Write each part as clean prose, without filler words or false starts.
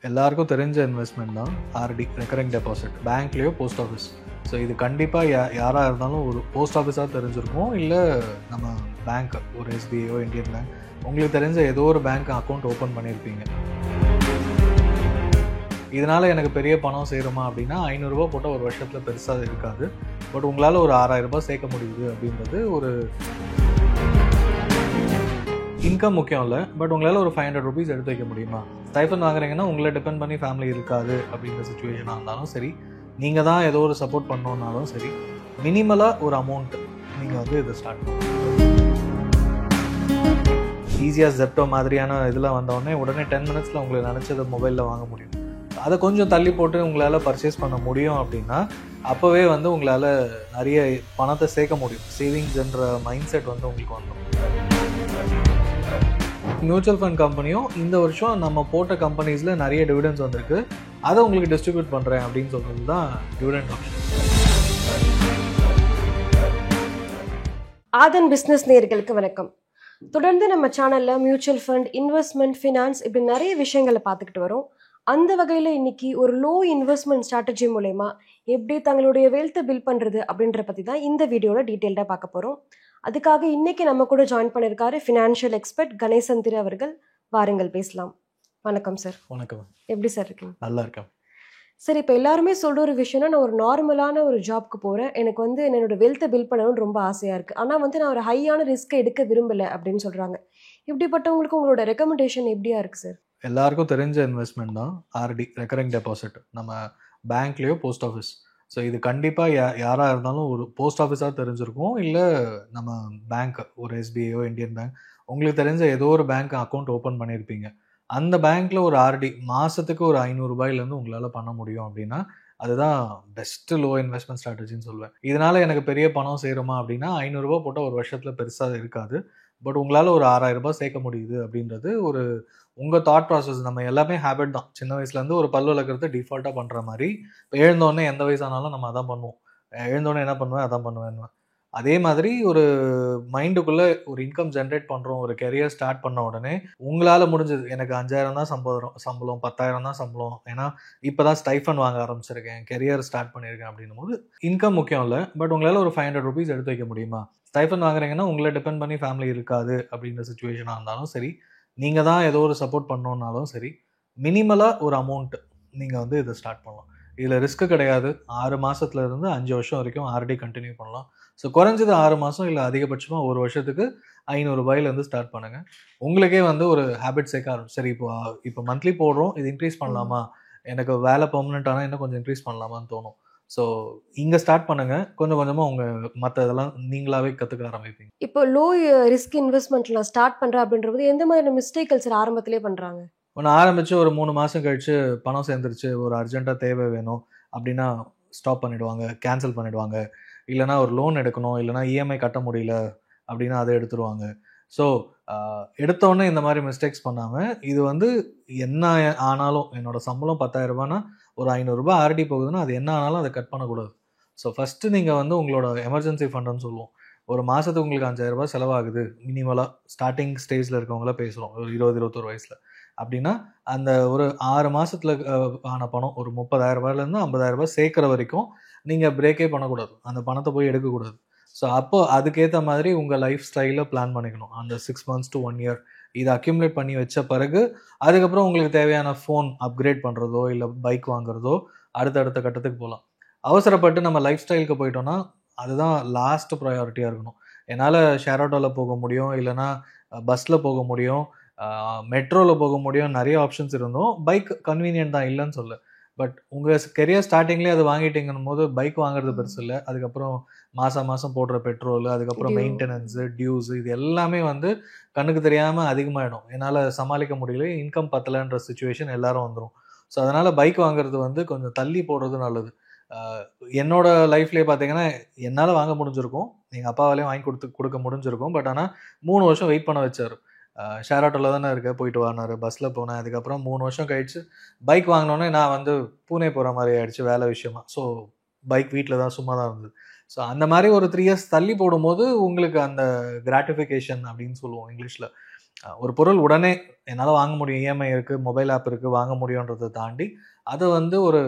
எல்லாருக்கும் தெரிஞ்ச இன்வெஸ்ட்மெண்ட் தான் ஆர்டி, ரெக்கரிங் டெபாசிட், பேங்க்லேயோ போஸ்ட் ஆஃபீஸ். ஸோ இது கண்டிப்பாக யாராக இருந்தாலும் ஒரு போஸ்ட் ஆஃபீஸாக தெரிஞ்சிருக்கும், இல்லை நம்ம பேங்க், ஒரு எஸ்பிஐயோ இந்தியன் பேங்க், உங்களுக்கு தெரிஞ்ச ஏதோ ஒரு பேங்க் அக்கௌண்ட் ஓப்பன் பண்ணியிருப்பீங்க. இதனால் எனக்கு பெரிய பணம் சேருமா அப்படின்னா 500 ரூபா போட்டால் ஒரு வருஷத்தில் பெருசாக இருக்காது. பட் உங்களால் ஒரு 6000 ரூபாய் சேர்க்க முடியுது அப்படின்றது ஒரு இன்கம் முக்கியம் இல்லை. பட் உங்களால் ஒரு 500 ருபீஸ் எடுத்து வைக்க முடியுமா? ஸ்டைஃபன் வாங்குறீங்கன்னா உங்களை டிபெண்ட் பண்ணி ஃபேமிலி இருக்காது அப்படின்ற சுச்சுவேஷனாக இருந்தாலும் சரி, நீங்கள் தான் ஏதோ ஒரு சப்போர்ட் பண்ணணுன்னாலும் சரி, மினிமலாக ஒரு அமௌண்ட் நீங்கள் வந்து இதை ஸ்டார்ட் பண்ணணும். ஈஸியாக ஜெப்டோ மாதிரியான இதெல்லாம் வந்தோடனே உடனே 10 மினிட்ஸில் உங்களுக்கு நினச்சதை மொபைலில் வாங்க முடியும். அதை கொஞ்சம் தள்ளி போட்டு உங்களால் பர்ச்சேஸ் பண்ண முடியும் அப்படின்னா அப்போவே வந்து உங்களால் நிறைய பணத்தை சேர்க்க முடியும். சேவிங்ஸ்ன்ற மைண்ட் செட் வந்து உங்களுக்கு வந்துடும். மியூச்சுவல் ஃபண்ட் கம்பெனியும் இந்த வருஷம் நம்ம போட்ட கம்பெனிஸில் நிறைய டிவிடெண்ட்ஸ் வந்திருக்கு, அதை உங்களுக்கு டிஸ்ட்ரிபியூட் பண்ணுறேன் அப்படின்னு சொல்கிறது தான் டிவிடெண்ட் ஆப்ஷன். ஆதன் பிஸ்னஸ் நேயர்களுக்கு வணக்கம். தொடர்ந்து நம்ம சேனலில் மியூச்சுவல் ஃபண்ட், இன்வெஸ்ட்மெண்ட், ஃபினான்ஸ் இப்படி நிறைய விஷயங்களை பார்த்துக்கிட்டு வரோம். அந்த வகையில் இன்னைக்கு ஒரு லோ இன்வெஸ்ட்மெண்ட் ஸ்ட்ராட்டஜி மூலமா எப்படி தங்களுடைய வெல்த்தை பில்ட் பண்ணுறது அப்படின்ற பற்றி தான் இந்த வீடியோவில் டீட்டெயில்டாக பார்க்க போகிறோம். அதுக்காக இன்னைக்கு நம்ம கூட ஜாயின் பண்ணியிருக்காரு ஃபினான்ஷியல் எக்ஸ்பர்ட் கணேசன் திரு அவர்கள். வாருங்கள் பேசலாம். வணக்கம் சார். வணக்கம். எப்படி சார் இருக்கீங்க? நல்லா இருக்கேன் சார். இப்போ எல்லாருமே சொல்கிற ஒரு விஷயம்னா, நான் ஒரு நார்மலான ஒரு ஜாப்க்கு போகிறேன், எனக்கு வந்து என்னோட வெல்த்தை பில்ட் பண்ணணும்னு ரொம்ப ஆசையாக இருக்குது, ஆனால் வந்து நான் ஒரு ஹையான ரிஸ்க்கை எடுக்க விரும்பலை அப்படின்னு சொல்கிறாங்க. இப்படிப்பட்டவங்களுக்கு உங்களோட ரெக்கமெண்டேஷன் எப்படியா இருக்குது சார்? எல்லாருக்கும் தெரிஞ்ச இன்வெஸ்ட்மெண்ட் தான் ஆர்டி, ரெக்கரிங் டெபாசிட், நம்ம பேங்க்லேயோ போஸ்ட் ஆஃபீஸ். ஸோ இது கண்டிப்பாக யாராக இருந்தாலும் ஒரு போஸ்ட் ஆஃபீஸாக தெரிஞ்சிருக்கும், இல்லை நம்ம பேங்க், ஒரு எஸ்பிஐயோ இந்தியன் பேங்க், உங்களுக்கு தெரிஞ்ச ஏதோ ஒரு பேங்க் அக்கௌண்ட் ஓப்பன் பண்ணியிருப்பீங்க. அந்த பேங்க்கில் ஒரு ஆர்டி மாதத்துக்கு ஒரு 500 ரூபாயிலேருந்து உங்களால் பண்ண முடியும் அப்படின்னா அதுதான் பெஸ்ட்டு லோ இன்வெஸ்ட்மெண்ட் ஸ்ட்ராட்டஜின்னு சொல்லுவேன். இதனால் எனக்கு பெரிய பணம் சேருமா அப்படின்னா 500 ரூபா போட்டால் ஒரு வருஷத்தில் பெருசாக இருக்காது. பட் உங்களால் ஒரு 6000 ரூபாய் சேர்க்க முடியுது அப்படின்றது ஒரு உங்கள் தாட் ப்ராசஸ். நம்ம எல்லாமே ஹேபிட் தான். சின்ன வயசுலேருந்து ஒரு பல் விளக்குறது டிஃபால்ட்டாக பண்ணுற மாதிரி, இப்போ எழுந்தோடனே எந்த வயசானாலும் நம்ம அதான் பண்ணுவோம். எழுந்தோடனே என்ன பண்ணுவேன், அதான் பண்ணுவேன். அதே மாதிரி ஒரு மைண்டுக்குள்ளே ஒரு இன்கம் ஜென்ரேட் பண்ணுறோம், ஒரு கெரியர் ஸ்டார்ட் பண்ண உடனே உங்களால் முடிஞ்சது, எனக்கு 5000 தான் சம்பளம் 10,000 தான் சம்பளம், ஏன்னா இப்போ தான் ஸ்டைஃபன் வாங்க ஆரம்பிச்சிருக்கேன், கெரியர் ஸ்டார்ட் பண்ணியிருக்கேன் அப்படின்னும் போது இன்கம் முக்கியம் இல்லை. பட் உங்களால் ஒரு 500 ருபீஸ் எடுத்து வைக்க முடியுமா? ஸ்டைஃபன் வாங்குறீங்கன்னா உங்களை டிபெண்ட் பண்ணி ஃபேமிலி இருக்காது அப்படின்ற சுச்சுவேஷனாக இருந்தாலும் சரி, நீங்கள் தான் ஏதோ ஒரு சப்போர்ட் பண்ணணுன்னாலும் சரி, மினிமலாக ஒரு அமௌண்ட் நீங்கள் வந்து இதை ஸ்டார்ட் பண்ணலாம். இதில் ரிஸ்க்கு கிடையாது. 6 மாதத்துலேருந்து 5 வருஷம் வரைக்கும் ஆர்டி கண்டினியூ பண்ணலாம். ஸோ குறைஞ்சது 6 மாதம் இல்லை அதிகபட்சமாக ஒரு வருஷத்துக்கு 500 ரூபாயிலேருந்து ஸ்டார்ட் பண்ணுங்கள். உங்களுக்கே வந்து ஒரு ஹேபிட் சேர்க்க ஆரம்பிச்சு, சரி இப்போ மந்த்லி போடுறோம், இது இன்க்ரீஸ் பண்ணலாமா, எனக்கு வேலை பெர்மனெண்ட் ஆனால் இன்னும் கொஞ்சம் இன்க்ரீஸ் பண்ணலாமான்னு தோணும். ஸோ இங்கே ஸ்டார்ட் பண்ணுங்கள். கொஞ்சம் கொஞ்சமாக உங்கள் மற்ற இதெல்லாம் நீங்களாகவே கற்றுக்க ஆரம்பிப்பீங்க. இப்போ லோ ரிஸ்க் இன்வெஸ்ட்மெண்ட்லாம் ஸ்டார்ட் பண்ணுறேன் அப்படின்றது எந்த மாதிரியான மிஸ்டேக்கள் சார் ஆரம்பத்திலே பண்ணுறாங்க? ஒன்று ஆரம்பித்து ஒரு 3 மாதம் கழித்து பணம் சேர்ந்துருச்சு, ஒரு அர்ஜென்ட்டாக தேவை வேணும் அப்படின்னா ஸ்டாப் பண்ணிவிடுவாங்க, கேன்சல் பண்ணிவிடுவாங்க. இல்லைனா ஒரு லோன் எடுக்கணும், இல்லைனா இஎம்ஐ கட்ட முடியல அப்படின்னா அதை எடுத்துருவாங்க. ஸோ எடுத்தோடனே இந்த மாதிரி மிஸ்டேக்ஸ் பண்ணாமல், இது வந்து என்ன ஆனாலும், என்னோடய சம்பளம் 10,000 ரூபானா ஒரு 500 ரூபாய் ஆர்டி போகுதுன்னா அது என்ன ஆனாலும் அதை கட் பண்ணக்கூடாது. ஸோ ஃபஸ்ட்டு நீங்கள் வந்து உங்களோட எமர்ஜென்சி ஃபண்டுன்னு சொல்லுவோம், ஒரு மாதத்துக்கு உங்களுக்கு 5000 ரூபாய் செலவாகுது மினிமலாக, ஸ்டார்டிங் ஸ்டேஜில் இருக்கவங்கள பேசுகிறோம், ஒரு 20-21 வயசில் அப்படின்னா, அந்த ஒரு 6 மாதத்தில் ஆன பணம் ஒரு 30,000 ரூபாயிலேருந்து 50,000 ரூபாய் சேர்க்குற வரைக்கும் நீங்கள் பிரேக்கே பண்ணக்கூடாது, அந்த பணத்தை போய் எடுக்கக்கூடாது. ஸோ அப்போ அதுக்கேற்ற மாதிரி உங்கள் லைஃப் ஸ்டைலில் பிளான் பண்ணிக்கணும். அந்த 6 months to 1 year இதை அக்யூமுலேட் பண்ணி வச்ச பிறகு அதுக்கப்புறம் உங்களுக்கு தேவையான ஃபோன் அப்கிரேட் பண்ணுறதோ இல்லை பைக் வாங்குறதோ அடுத்தடுத்த கட்டத்துக்கு போகலாம். அவசரப்பட்டு நம்ம லைஃப் ஸ்டைலுக்கு போயிட்டோன்னா அதுதான் லாஸ்ட் ப்ரையாரிட்டியாக இருக்கணும். என்னால் ஷேர் ஆட்டோவில் போக முடியும், இல்லைனா பஸ்ஸில் போக முடியும், மெட்ரோவில் போக முடியும், நிறைய ஆப்ஷன்ஸ் இருந்தோம். பைக் கன்வீனியன்ட் தான், இல்லைன்னு சொல்ல. பட் உங்கள் கெரியர் ஸ்டார்டிங்லேயே அது வாங்கிட்டீங்கன்னும் போது பைக் வாங்குறது பெருசு இல்லை. அதுக்கப்புறம் மாதம் போடுற பெட்ரோல், அதுக்கப்புறம் மெயின்டெனன்ஸு, டியூஸு, இது எல்லாமே வந்து கண்ணுக்கு தெரியாமல் அதிகமாகிடும். என்னால் சமாளிக்க முடியல, இன்கம் பத்தலைன்ற சுச்சுவேஷன் எல்லாரும் வந்துடும். ஸோ அதனால் பைக் வாங்குறது வந்து கொஞ்சம் தள்ளி போடுறது நல்லது. என்னோட லைஃப்லேயே பார்த்தீங்கன்னா என்னால் வாங்க முடிஞ்சிருக்கும், எங்கள் அப்பாவாலேயும் வாங்கி கொடுக்க முடிஞ்சிருக்கும். பட் ஆனால் 3 வருஷம் வெயிட் பண்ண வச்சார். ஷேர் ஆட்டோவில் தானே இருக்க, போயிட்டு வாங்கினார், பஸ்ஸில் போனேன். அதுக்கப்புறம் 3 வருஷம் கழிச்சு பைக் வாங்கினோன்னே நான் வந்து பூனே போகிற மாதிரி ஆயிடுச்சு வேலை விஷயமா. ஸோ பைக் வீட்டில் தான் சும்மா தான் இருந்தது. ஸோ அந்த மாதிரி ஒரு 3 இயர்ஸ் தள்ளி போடும்போது உங்களுக்கு அந்த கிராட்டிஃபிகேஷன் அப்படின்னு சொல்லுவோம் இங்கிலீஷில். ஒரு பொருள் உடனே என்னால் வாங்க முடியும், இஎம்ஐ இருக்குது, மொபைல் ஆப் இருக்குது, வாங்க முடியுன்றதை தாண்டி அதை வந்து ஒரு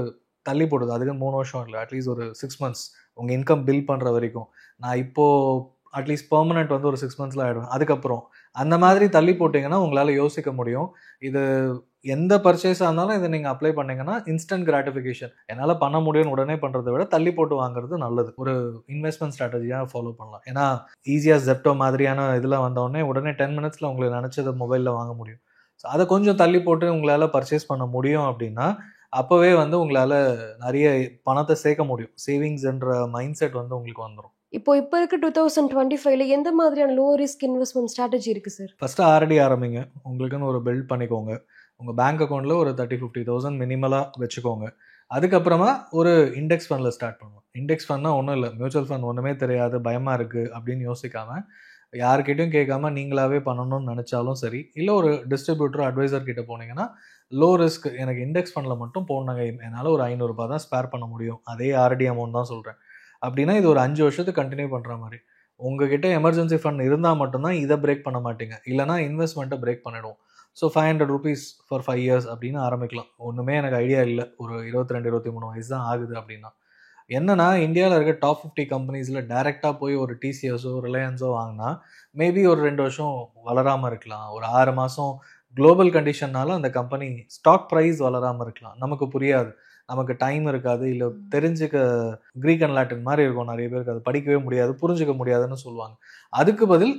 தள்ளி போடுது. அதுக்கு 3 வருஷம் இல்லை, அட்லீஸ்ட் ஒரு 6 months உங்கள் இன்கம் பில் பண்ணுற வரைக்கும். நான் இப்போது அட்லீஸ்ட் பெர்மனெண்ட் வந்து ஒரு 6 monthsல ஆகிடுவேன். அதுக்கப்புறம் அந்த மாதிரி தள்ளி போட்டிங்கன்னா உங்களால் யோசிக்க முடியும். இது எந்த பர்ச்சேஸாக இருந்தாலும் இதை நீங்கள் அப்ளை பண்ணிங்கன்னா இன்ஸ்டன்ட் கிராட்டிஃபிகேஷன். என்னால் பண்ண முடியும்னு உடனே பண்ணுறதை விட தள்ளி போட்டு வாங்குறது நல்லது. ஒரு இன்வெஸ்ட்மெண்ட் ஸ்ட்ராட்டஜியாக ஃபாலோ பண்ணலாம். ஏன்னா ஈஸியாக ஜெப்டோ மாதிரியான இதில் வந்தோடனே உடனே 10 minutesல உங்களுக்கு நினச்சதை மொபைலில் வாங்க முடியும். ஸோ அதை கொஞ்சம் தள்ளி போட்டு உங்களால் பர்ச்சேஸ் பண்ண முடியும் அப்படின்னா அப்போவே வந்து உங்களால் நிறைய பணத்தை சேர்க்க முடியும். சேவிங்ஸ்ன்ற மைண்ட் செட் வந்து உங்களுக்கு வந்துடும். இப்போ இருக்க 2025ல எந்த மாதிரியான லோ ரிஸ்க் இன்வெஸ்ட்மெண்ட் ஸ்ட்ராட்டஜி இருக்கு சார்? ஃபர்ஸ்ட் ஆர்டி ஆரம்பிங்க. உங்களுக்குன்னு ஒரு பில்ட் பண்ணிக்கோங்க. உங்கள் பேங்க் அக்கௌண்ட்டில் ஒரு 30,000-50,000 மினிமலாக வச்சுக்கோங்க. அதுக்கப்புறமா ஒரு இண்டெக்ஸ் ஃபண்டில் ஸ்டார்ட் பண்ணுவோம். இண்டெக்ஸ் ஃபண்ட்னா ஒன்றும் இல்லை, மியூச்சுவல் ஃபண்ட் ஒன்றுமே தெரியாது, பயமாக இருக்குது அப்படின்னு யோசிக்காமல் யார்கிட்டையும் கேட்காம நீங்களாவே பண்ணணும்னு நினச்சாலும் சரி, இல்லை ஒரு டிஸ்ட்ரிபியூட்டர் அட்வைசர் கிட்ட போனீங்கன்னா லோ ரிஸ்க் எனக்கு இண்டெக்ஸ் ஃபண்டில் மட்டும் போனாங்க, என்னால் ஒரு 500 ரூபாய் தான் ஸ்பேர் பண்ண முடியும், அதே ஆர்டி அமௌண்ட் தான் சொல்கிறேன் அப்படின்னா இது ஒரு 5 வருஷத்துக்கு கண்டினியூ பண்ணுற மாதிரி. உங்ககிட்ட எமர்ஜென்சி ஃபண்ட் இருந்தால் மட்டும்தான் இதை பிரேக் பண்ண மாட்டீங்க, இல்லைனா இன்வெஸ்ட்மெண்ட்டை பிரேக் பண்ணிடுவோம். ஸோ 500 rupees ஃபார் 5 years அப்படின்னு ஆரம்பிக்கலாம். ஒன்றுமே எனக்கு ஐடியா இல்லை, ஒரு 22-23 வயசு தான் ஆகுது அப்படின்னா. என்னன்னா இந்தியாவில் இருக்க டாப் 50 கம்பெனிஸில் டைரெக்டாக போய் ஒரு டிசிஎஸோ ரிலையன்ஸோ வாங்கினா மேபி ஒரு 2 வருஷம் வளராமல் இருக்கலாம், ஒரு 6 மாதம் குளோபல் கண்டிஷன்னால அந்த கம்பெனி ஸ்டாக் ப்ரைஸ் வளராமல் இருக்கலாம், நமக்கு புரியாது, நமக்கு டைம் இருக்காது, இல்லை தெரிஞ்சுக்க கிரீக் அண்ட் லாட்டின் மாதிரி இருக்கும் நிறைய பேருக்கு, அது படிக்கவே முடியாது, புரிஞ்சுக்க முடியாதுன்னு சொல்லுவாங்க. அதுக்கு பதில்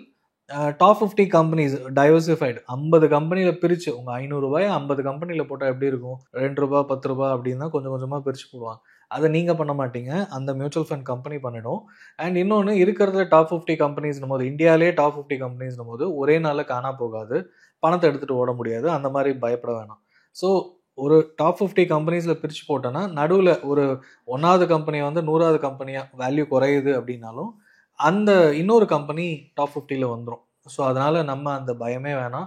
டாப் 50 கம்பெனிஸ் டைவர்சிஃபைடு 50 கம்பெனியில் பிரித்து உங்கள் 500 ரூபாய் 50 கம்பெனியில் போட்டால் எப்படி இருக்கும், 2 ரூபா 10 ரூபா அப்படின்னு தான் கொஞ்சம் கொஞ்சமாக பிரித்து போடுவாங்க. அதை நீங்கள் பண்ண மாட்டீங்க, அந்த மியூச்சுவல் ஃபண்ட் கம்பெனி பண்ணிடும். அண்ட் இன்னொன்று இருக்கிறதுல டாப் 50 கம்பெனிஸ்னும் போது, இந்தியாவிலே டாப் 50 கம்பெனிஸ்னும் போது ஒரே நாளில் காணா போகாது, பணத்தை எடுத்துகிட்டு ஓட முடியாது, அந்த மாதிரி பயப்பட வேணாம். ஸோ ஒரு டாப் 50 கம்பெனிஸில் பிரித்து போட்டோன்னா நடுவில் ஒரு 1வது கம்பெனி வந்து 100வது கம்பெனியாக வேல்யூ குறையுது அப்படின்னாலும் அந்த இன்னொரு கம்பெனி டாப் 50ல் வந்துடும். ஸோ அதனால் நம்ம அந்த பயமே வேணாம்.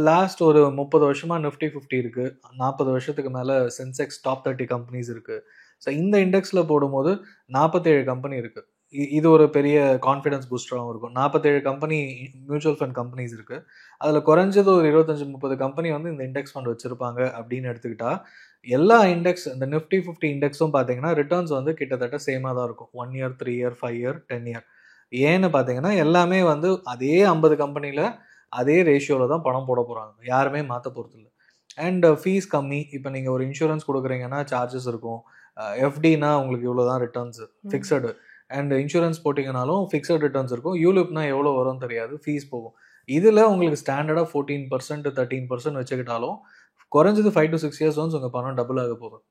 லாஸ்ட் ஒரு 30 வருஷமாக நிஃப்டி 50 இருக்குது, 40 வருஷத்துக்கு மேலே சென்செக்ஸ் டாப் 30 கம்பெனிஸ் இருக்குது. ஸோ இந்த இண்டெக்ஸில் போடும்போது 47 கம்பெனி இருக்குது. இது ஒரு பெரிய கான்ஃபிடன்ஸ் பூஸ்டராகவும் இருக்கும். 47 கம்பெனி மியூச்சுவல் ஃபண்ட் கம்பெனிஸ் இருக்குது, அதில் குறைஞ்சது ஒரு 25-30 கம்பெனி வந்து இந்த இண்டெக்ஸ் ஃபண்ட் வச்சுருப்பாங்க அப்படின்னு எடுத்துக்கிட்டா எல்லா இண்டெக்ஸ் இந்த நிஃப்டி 50 இண்டெக்ஸும் பார்த்தீங்கன்னா ரிட்டர்ன்ஸ் வந்து கிட்டத்தட்ட சேமாக தான் இருக்கும். 1 year 3 year 5 year 10 year. ஏன்னு பார்த்தீங்கன்னா எல்லாமே வந்து அதே 50 கம்பெனியில் அதே ரேஷியோவில் தான் பணம் போட போகிறாங்க, யாருமே மாற்ற போகிறது இல்லை. அண்ட் ஃபீஸ் கம்மி. இப்போ நீங்கள் ஒரு இன்சூரன்ஸ் கொடுக்குறீங்கன்னா சார்ஜஸ் இருக்கும், எஃப்டினா உங்களுக்கு இவ்வளோ தான் ரிட்டர்ன்ஸ் ஃபிக்ஸடு, அண்ட் இன்சூரன்ஸ் போட்டிங்கனாலும் ஃபிக்ஸட் ரிட்டர்ன்ஸ் இருக்கும். யூலிப்னா எவ்வளோ வரும் தெரியாது, ஃபீஸ் போகும். இதில் உங்களுக்கு ஸ்டாண்டர்டாக 14% 13% வச்சுக்கிட்டாலும் குறைஞ்சது 5 to 6 years ஒன்ஸ் உங்கள் பணம் டபுள் ஆக போகுது.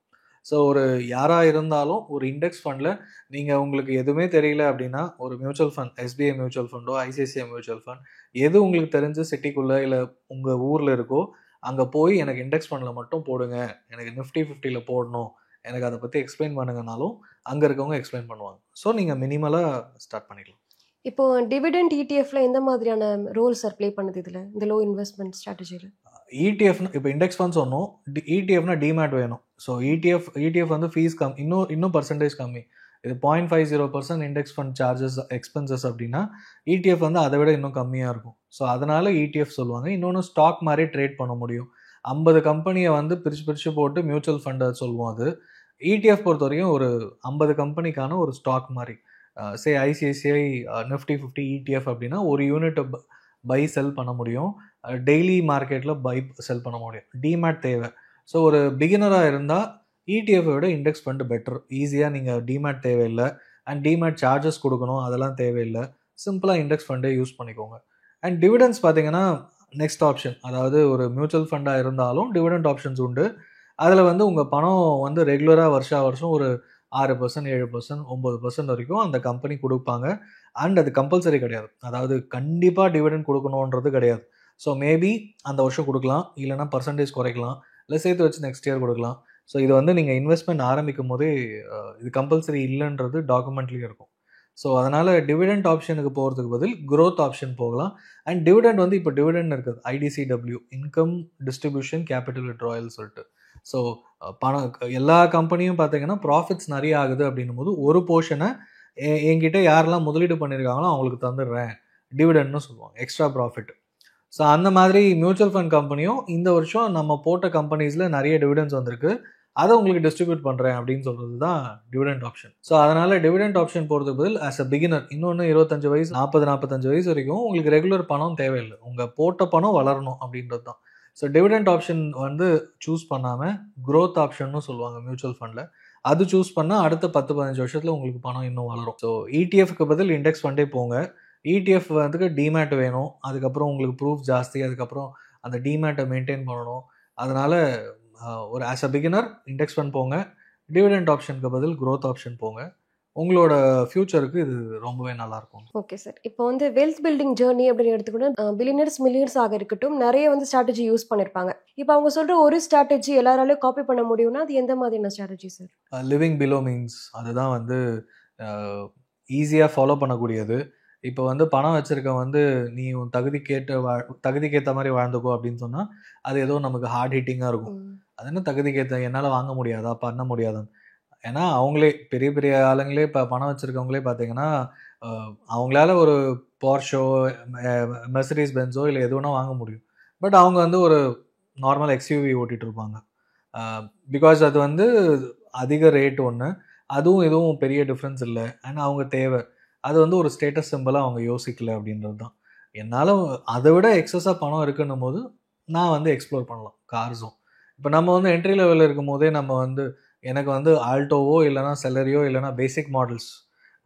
ஸோ ஒரு யாராக இருந்தாலும் ஒரு இண்டெக்ஸ் ஃபண்டில் நீங்கள் உங்களுக்கு எதுவுமே தெரியல அப்படின்னா ஒரு மியூச்சுவல் ஃபண்ட், எஸ்பிஐ மியூச்சுவல் ஃபண்டோ ஐசிஐசிஐ மியூச்சுவல் ஃபண்ட் எது உங்களுக்கு தெரிஞ்சு சிட்டிக்குள்ளே இல்லை உங்கள் ஊரில் இருக்கோ அங்கே போய் எனக்கு இண்டெக்ஸ் ஃபண்டில் மட்டும் போடுங்க, எனக்கு நிஃப்டி 50ல் போடணும், எனக்கு அதை பற்றி எக்ஸ்பிளைன் பண்ணுங்கனாலும் அங்கே இருக்கவங்க எக்ஸ்பிளைன் பண்ணுவாங்க. ஸோ நீங்கள் மினிமலாக ஸ்டார்ட் பண்ணிக்கலாம். இப்போ டிவிடெண்ட் இடிஎஃப்ல எந்த மாதிரியான ரோல் சார் ப்ளே பண்ணுது இதில் இந்த லோ இன்வெஸ்ட்மெண்ட் ஸ்ட்ராட்டஜியில்? இடிஎஃப்னா இப்போ இண்டெக்ஸ் ஃபண்ட்ஸ் ஒன்றும், இடிஎஃப்னா டிமேட் வேணும். ஸோ இடிஎஃப் வந்து ஃபீஸ் இன்னும் பர்சன்டேஜ் கம்மி. இது 0.50% இண்டெக்ஸ் ஃபண்ட் சார்ஜஸ் எக்ஸ்பென்சஸ் அப்படின்னா இடிஎஃப் வந்து அதை விட இன்னும் கம்மியாக இருக்கும். ஸோ அதனால் இடிஎஃப் சொல்லுவாங்க. இன்னொன்று ஸ்டாக் மாதிரி ட்ரேட் பண்ண முடியும். 50 கம்பெனியை வந்து பிரித்து போட்டு மியூச்சுவல் ஃபண்டை சொல்லுவோம். அது இடிஎஃப் பொறுத்த வரைக்கும் ஒரு 50 கம்பெனிக்கான ஒரு ஸ்டாக் மாதிரி. சே ஐசிஐசிஐ நிஃப்டி 50 இடிஎஃப் அப்படின்னா ஒரு யூனிட்டை பை செல் பண்ண முடியும், டெய்லி மார்க்கெட்டில் பை செல் பண்ண முடியும். டிமேட் தேவை. ஸோ ஒரு பிகினராக இருந்தால் இடிஎஃப் விட இண்டெக்ஸ் ஃபண்டு பெட்டர். ஈஸியாக நீங்கள் டிமேட் தேவையில்லை, அண்ட் டிமேட் சார்ஜஸ் கொடுக்கணும் அதெல்லாம் தேவையில்லை, சிம்பிளாக இண்டெக்ஸ் ஃபண்டே யூஸ் பண்ணிக்கோங்க. அண்ட் டிவிடெண்ட்ஸ் பார்த்தீங்கன்னா நெக்ஸ்ட் ஆப்ஷன், அதாவது ஒரு மியூச்சுவல் ஃபண்டாக இருந்தாலும் டிவிடெண்ட் ஆப்ஷன்ஸ் உண்டு. அதில் வந்து உங்கள் பணம் வந்து ரெகுலராக வருஷம் ஒரு 6%, 7%, 9% வரைக்கும் அந்த கம்பெனி கொடுப்பாங்க. அண்ட் அது கம்பல்சரி கிடையாது, அதாவது கண்டிப்பாக டிவிடெண்ட் கொடுக்கணுன்றது கிடையாது. ஸோ மேபி அந்த வருஷம் கொடுக்கலாம், இல்லைனா பர்சன்டேஜ் குறைக்கலாம், இல்லை சேர்த்து வச்சு நெக்ஸ்ட் இயர் கொடுக்கலாம். ஸோ இது வந்து நீங்கள் இன்வெஸ்ட்மெண்ட் ஆரம்பிக்கும் போதே இது கம்பல்சரி இல்லைன்றது டாக்குமெண்ட்லேயும் இருக்கும். ஸோ அதனால் டிவிடெண்ட் ஆப்ஷனுக்கு போகிறதுக்கு பதில் க்ரோத் ஆப்ஷன் போகலாம். அண்ட் டிவிடெண்ட் வந்து இப்போ டிவிடெண்ட் இருக்குது, IDCW income distribution capital withdrawal சொல்லிட்டு. ஸோ பணம் எல்லா கம்பெனியும் பார்த்தீங்கன்னா ப்ராஃபிட்ஸ் நிறைய ஆகுது அப்படின்னும் போது ஒரு போர்ஷனை என்கிட்ட யாரெல்லாம் முதலீடு பண்ணியிருக்காங்களோ அவங்களுக்கு தந்துடுறேன், டிவிடெண்ட்னு சொல்லுவாங்க, எக்ஸ்ட்ரா ப்ராஃபிட். ஸோ அந்த மாதிரி மியூச்சுவல் ஃபண்ட் கம்பெனியும் இந்த வருஷம் நம்ம போட்ட கம்பெனிஸில் நிறைய டிவிடெண்ட்ஸ் வந்திருக்கு, அதை உங்களுக்கு டிஸ்ட்ரிபியூட் பண்ணுறேன் அப்படின்னு சொல்கிறது தான் டிவிடெண்ட் ஆப்ஷன். ஸோ அதனால் டிவிடெண்ட் ஆப்ஷன் போகிறதுக்கு பதில் ஆஸ் அ பிகினர் இன்னொன்று 25 வயசு 45 வயசு வரைக்கும் உங்களுக்கு ரெகுலர் பணம் தேவையில்லை, உங்கள் போட்ட பணம் வளரணும் அப்படின்றது தான். ஸோ டிவிடெண்ட் ஆப்ஷன் வந்து சூஸ் பண்ணாமல் க்ரோத் ஆப்ஷன்னு சொல்லுவாங்க மியூச்சுவல் ஃபண்டில், அது சூஸ் பண்ணால் அடுத்த 10-15 வருஷத்தில் உங்களுக்கு பணம் இன்னும் வளரும். ஸோ இடிஎஃப்க்கு பதில் இண்டெக்ஸ் ஃபண்டே போங்க. இடிஎஃப் வந்து டிமேட் வேணும், அதுக்கப்புறம் உங்களுக்கு ப்ரூஃப் ஜாஸ்தி, அதுக்கப்புறம் அந்த டிமேட்டை மெயின்டைன் பண்ணணும். அதனால் ஒரு as a beginner index fund போங்க, டிவிடெண்ட் ஆப்ஷனுக்கு பதில் க்ரோத் ஆப்ஷன் போங்க, உங்களோட ஃபியூச்சருக்கு இது ரொம்பவே நல்லாயிருக்கும். ஓகே சார், இப்போ வந்து வெல்த் பில்டிங் ஜேர்னி அப்படின்னு எடுத்துக்கிட்டா பில்லியனர்ஸ் மில்லியனர்ஸ் ஆக இருக்கட்டும் நிறைய வந்து ஸ்ட்ராட்டஜி யூஸ் பண்ணியிருப்பாங்க. இப்போ அவங்க சொல்கிற ஒரு ஸ்ட்ராட்டஜி எல்லாராலையும் காப்பி பண்ண முடியும்னா அது எந்த மாதிரியான strategy sir? Living below means அதுதான் வந்து ஈஸியாக ஃபாலோ பண்ணக்கூடியது. இப்போ வந்து பணம் வச்சுருக்க வந்து நீ உன் தகுதிக்கேற்ற மாதிரி வாழ்ந்துக்கோ அப்படின்னு சொன்னால் அது ஏதோ நமக்கு ஹார்ட் ஹிட்டிங்காக இருக்கும். அது என்ன தகுதிக்கேற்ற, என்னால் வாங்க முடியாதா, பண்ண முடியாதான்னு. ஏன்னா அவங்களே பெரிய பெரிய ஆளுங்களே இப்போ பணம் வச்சுருக்கவங்களே பார்த்தீங்கன்னா அவங்களால ஒரு போர்ஷோ, மெர்சிடிஸ் பென்ஸோ இல்லை எதுவும்னா வாங்க முடியும். பட் அவங்க வந்து ஒரு நார்மல் எக்ஸ்யூவி ஓட்டிகிட்டு இருப்பாங்க. பிகாஸ் அது வந்து அதிக ரேட் ஒன்று, அதுவும் இதுவும் பெரிய டிஃப்ரென்ஸ் இல்லை, அண்ட் அவங்க தேவை அது வந்து ஒரு ஸ்டேட்டஸ் சிம்பிளாக அவங்க யோசிக்கல அப்படின்றது தான். என்னால் அதை விட எக்ஸஸாக பணம் இருக்குன்னும் போது நான் வந்து எக்ஸ்ப்ளோர் பண்ணலாம் கார்ஸும். இப்போ நம்ம வந்து என்ட்ரி லெவலில் இருக்கும் போதே நம்ம வந்து எனக்கு வந்து ஆல்டோவோ இல்லைனா செலரியோ இல்லைனா பேசிக் மாடல்ஸ்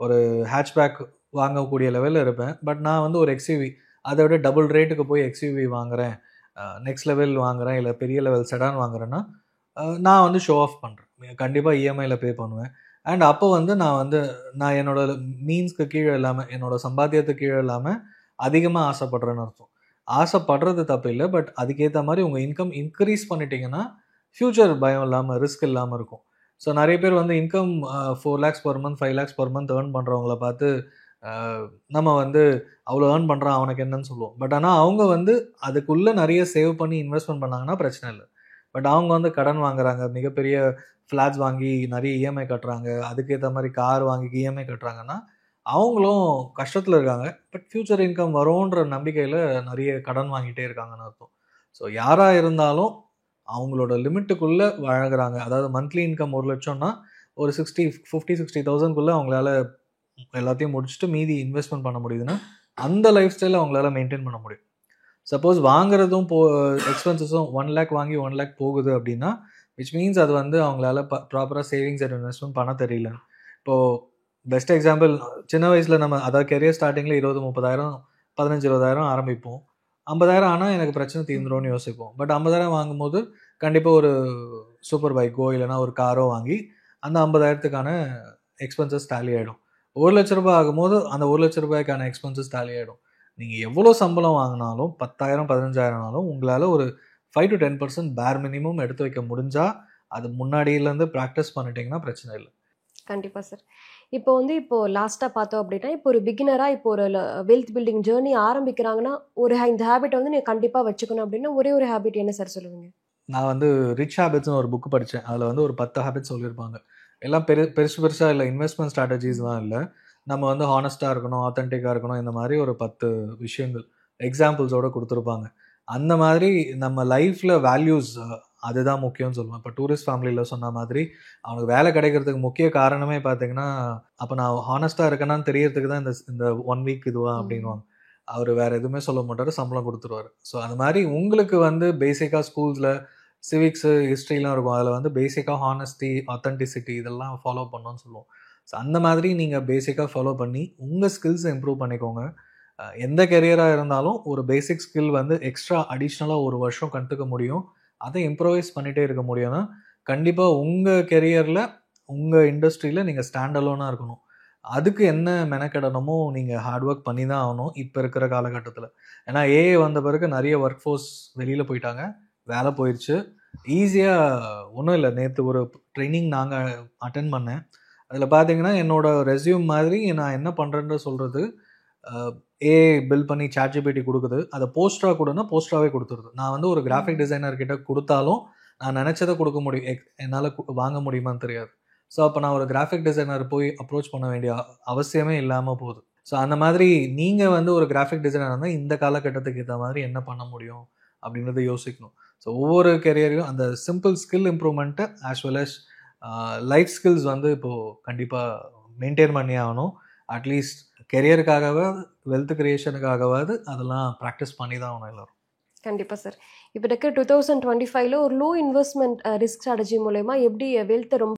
ஒரு ஹேட்ச்பேக் வாங்கக்கூடிய லெவலில் இருப்பேன். பட் நான் வந்து ஒரு எக்ஸ்யூவி அதை விட டபுள் ரேட்டுக்கு போய் எக்ஸ்யூவி வாங்குகிறேன், நெக்ஸ்ட் லெவல் வாங்குகிறேன், இல்லை பெரிய லெவல் செடான் வாங்குறேன்னா நான் வந்து ஷோ ஆஃப் பண்ணுறேன், கண்டிப்பாக இஎம்ஐயில் பே பண்ணுவேன். அண்ட் அப்போ வந்து நான் என்னோட மீன்ஸ்க்கு கீழே இல்லாமல், என்னோட சம்பாத்தியத்துக்கு கீழே இல்லாமல் அதிகமாக ஆசைப்படுறேன்னு அர்த்தம். ஆசைப்படுறது தப்பு இல்லை, பட் அதுக்கேற்ற மாதிரி உங்கள் இன்கம் இன்க்ரீஸ் பண்ணிட்டீங்கன்னா ஃப்யூச்சர் பயம் இல்லாமல், ரிஸ்க் இல்லாமல் இருக்கும். ஸோ நிறைய பேர் வந்து income 4 lakhs per month 5 lakhs per month earn பண்ணுறவங்கள பார்த்து நம்ம வந்து அவ்வளோ ஏர்ன் பண்ணுறான் அவனுக்கு என்னன்னு சொல்லுவோம். பட் ஆனால் அவங்க வந்து அதுக்குள்ளே நிறைய சேவ் பண்ணி இன்வெஸ்ட்மெண்ட் பண்ணாங்கன்னா பிரச்சனை இல்லை. பட் அவங்க வந்து கடன் வாங்குறாங்க, மிகப்பெரிய ஃப்ளாட்ஸ் வாங்கி நிறைய இஎம்ஐ கட்டுறாங்க, அதுக்கேற்ற மாதிரி கார் வாங்கி இஎம்ஐ கட்டுறாங்கன்னா அவங்களும் கஷ்டத்தில் இருக்காங்க. பட் ஃப்யூச்சர் இன்கம் வரும்ன்ற நம்பிக்கையில் நிறைய கடன் வாங்கிட்டே இருக்காங்கன்னு அர்த்தம். ஸோ யாராக இருந்தாலும் அவங்களோட லிமிட்டுக்குள்ளே வழங்குறாங்க. அதாவது மந்த்லி இன்கம் 1 லட்சம்னா ஒரு 50-60,000க்குள்ளே அவங்களால எல்லாத்தையும் முடிச்சுட்டு மீதி இன்வெஸ்ட்மெண்ட் பண்ண முடியுதுன்னா அந்த லைஃப் ஸ்டைலை அவங்களால மெயின்டைன் பண்ண முடியும். சப்போஸ் வாங்குறதும் எக்ஸ்பென்சஸும் 1 lakh வாங்கி 1 lakh போகுது அப்படின்னா விச் மீன்ஸ் அது வந்து அவங்களால ப்ராப்பராக சேவிங்ஸ் அண்ட் இன்வெஸ்ட்மெண்ட் பண்ண தெரியல. இப்போது பெஸ்ட் எக்ஸாம்பிள், சின்ன வயசில் நம்ம அதாவது கெரியர் ஸ்டார்டிங்கில் 20-30,000 15-20,000 ஆரம்பிப்போம். 50,000 ஆனால் எனக்கு பிரச்சனை தீர்ந்துரும்னு யோசிப்போம். பட் 50,000 வாங்கும்போது கண்டிப்பாக ஒரு சூப்பர் பைக்கோ இல்லைனா ஒரு காரோ வாங்கி அந்த 50,000த்துக்கான எக்ஸ்பென்சஸ் டேலி ஆகிடும். 1 லட்ச ரூபாய் ஆகும்போது அந்த 1 லட்ச ரூபாய்க்கான எக்ஸ்பென்சஸ் டேலி ஆகிடும். நீங்கள் எவ்வளோ சம்பளம் வாங்கினாலும் 10,000 15,000 உங்களால் ஒரு 5-10% பேர் மினிமம் எடுத்து வைக்க முடிஞ்சால் அது முன்னாடியிலேருந்து ப்ராக்டிஸ் பண்ணிட்டீங்கன்னா பிரச்சனை இல்லை. கண்டிப்பாக சார். இப்போ லாஸ்ட்டாக பார்த்தோம் அப்படின்னா, இப்போ ஒரு பிகினராக இப்போ ஒரு வெல்த் பில்டிங் ஜேர்னி ஆரம்பிக்கிறாங்கன்னா இந்த ஹேபிட்டை வந்து நீங்கள் கண்டிப்பாக வச்சுக்கணும் அப்படின்னா ஒரே ஒரு ஹேபிட் என்ன சார் சொல்லுவீங்க? நான் வந்து ரிச் ஹேபிட்ஸ்னு ஒரு புக்கு படித்தேன். அதில் வந்து ஒரு 10 ஹேபிட்ஸ் சொல்லியிருப்பாங்க. எல்லாம் பெருசாக இல்லை, இன்வெஸ்ட்மெண்ட் ஸ்ட்ராட்டஜிஸ்லாம் இல்லை. நம்ம வந்து ஹானஸ்ட்டாக இருக்கணும், ஆத்தென்டிக்காக இருக்கணும், இந்த மாதிரி ஒரு 10 விஷயங்கள் எக்ஸாம்பிள்ஸோடு கொடுத்துருப்பாங்க. அந்த மாதிரி நம்ம லைஃப்பில் வேல்யூஸ் அதுதான் முக்கியம்னு சொல்லுவேன். இப்போ டூரிஸ்ட் ஃபேமிலியில் சொன்ன மாதிரி அவனுக்கு வேலை கிடைக்கிறதுக்கு முக்கிய காரணமே பார்த்தீங்கன்னா, அப்போ நான் ஹானஸ்ட்டாக இருக்கேனான்னு தெரியறதுக்கு தான் இந்த 1 week இதுவா அப்படின்வாங்க. அவர் வேறு எதுவுமே சொல்ல மாட்டார், சம்பளம் கொடுத்துருவார். ஸோ அது மாதிரி உங்களுக்கு வந்து பேசிக்காக ஸ்கூல்ஸில் சிவிக்ஸு ஹிஸ்ட்ரிலாம் இருக்கும், அதில் வந்து பேசிக்காக ஹானஸ்டி ஆத்தென்டிசிட்டி இதெல்லாம் ஃபாலோ பண்ணோன்னு சொல்லுவோம். ஸோ அந்த மாதிரி நீங்கள் பேசிக்காக ஃபாலோ பண்ணி உங்கள் ஸ்கில்ஸை இம்ப்ரூவ் பண்ணிக்கோங்க. எந்த கெரியராக இருந்தாலும் ஒரு பேசிக் ஸ்கில் வந்து எக்ஸ்ட்ரா அடிஷ்னலாக 1 வருஷம் கற்றுக்க முடியும், அதை இம்ப்ரூவைஸ் பண்ணிகிட்டே இருக்க முடியும்னா கண்டிப்பாக உங்கள் கெரியரில் உங்கள் இண்டஸ்ட்ரியில் நீங்கள் ஸ்டாண்ட் அலோனாக இருக்கணும். அதுக்கு என்ன மெனக்கெடணுமோ நீங்கள் ஹார்ட் ஒர்க் பண்ணி தான் ஆகணும் இப்போ இருக்கிற காலகட்டத்தில். ஏன்னா ஏஐ வந்த பிறகு நிறைய ஒர்க் ஃபோர்ஸ் வெளியில் போயிட்டாங்க, வேலை போயிடுச்சு. ஈஸியாக ஒன்றும் இல்லை, நேற்று ஒரு ட்ரைனிங் நாங்கள் அட்டென்ட் பண்ணேன். அதில் பார்த்தீங்கன்னா என்னோடய ரெஸ்யூம் மாதிரி நான் என்ன பண்ணுறேன்னு சொல்கிறது ஏஐ பில் பண்ணி ChatGPT கொடுக்குது. அதை போஸ்டராக கொடுன்னா போஸ்டராகவே கொடுத்துருது. நான் வந்து ஒரு கிராஃபிக் டிசைனர் கிட்ட கொடுத்தாலும் நான் நினச்சதை கொடுக்க முடியும், என்னால் வாங்க முடியுமான்னு தெரியாது. ஸோ அப்போ நான் ஒரு கிராஃபிக் டிசைனர் போய் அப்ரோச் பண்ண வேண்டிய அவசியமே இல்லாமல் போகுது. ஸோ அந்த மாதிரி நீங்கள் வந்து ஒரு கிராஃபிக் டிசைனர் இருந்தால் இந்த காலகட்டத்துக்கு ஏற்ற மாதிரி என்ன பண்ண முடியும் அப்படின்றத யோசிக்கணும். ஸோ ஒவ்வொரு கெரியரையும் அந்த simple skill improvement as well as life skills வந்து இப்போது கண்டிப்பாக மெயின்டைன் பண்ணி ஆகணும். அட்லீஸ்ட் கெரியருக்காகவே வெல்த் கிரியேஷனுக்காகவாது அதெல்லாம் ப்ராக்டிஸ் பண்ணி தான் ஆகணும் எல்லோரும். கண்டிப்பாக சார். இப்போ இருக்க 2025ல ஒரு லோ இன்வெஸ்ட்மெண்ட் ரிஸ்க் ஸ்ட்ராட்டஜி மூலயமா எப்படி வெல்த்தை ரொம்ப